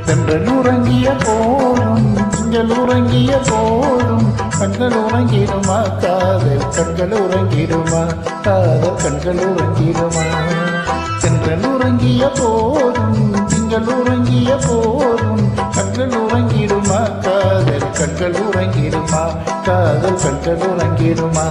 கண்கள் உறங்கிய போதும் திங்கள் உறங்கிய போதும் கண்கள் உறங்கிடுமா காதல் கண்கள் உறங்கிடுமா காதல் கண்கள் உறங்கிடுமா கண்கள் உறங்கிய போதும் திங்கள் உறங்கிய போதும் கண்கள் உறங்கிடுமா காதல் கண்கள் உறங்கிடுமா காதல் கண்கள் உறங்கிடுமா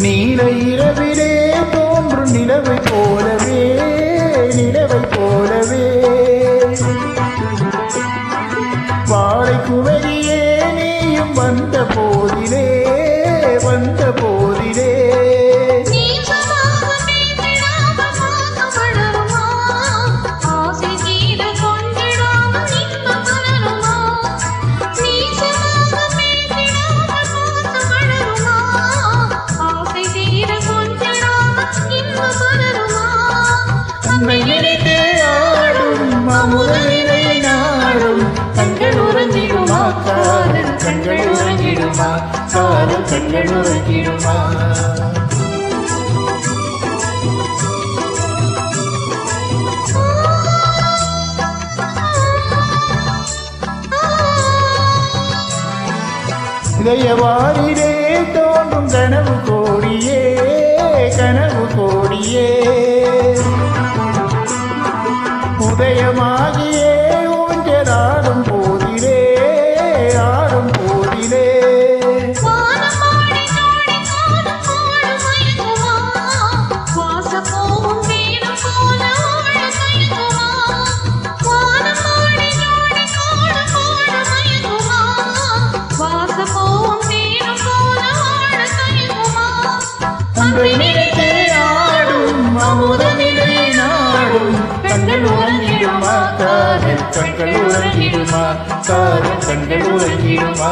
நீல இரவிலே தோன்றும் நிலவை போலவே நிலவை போலவே வாழை குவரியே நீயும் வந்த போதிலே வந்த போதிலே ஆடும் அமுதனை நாடும் கண்கள் உறங்கிடுமா காதல் கண்கள் உறங்கிடுமா காதல் கண்கள் உறங்கிடுமா இதயவாரிலே தோன்றும் கனவு கோடியே கனவு கோடியே உதயமாகியே ஊஞ்சலாடும் போதிலே ஆடும் போதிலே ஆடும் அமுதனிலை நாடும் கண்கள் உறங்கிடுமா காதல் கண்கள் உறங்கிடுமா காதல் கண்கள் உறங்கிடுமா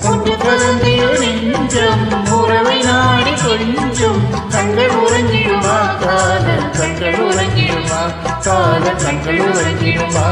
ஒன்று கலந்திய நெஞ்சம் உறவை நாடி கொஞ்சம் கண்கள் உறங்கிடுமா காதல் கண்கள் உறங்கிடுமா காதல் கண்கள் உறங்கிடுமா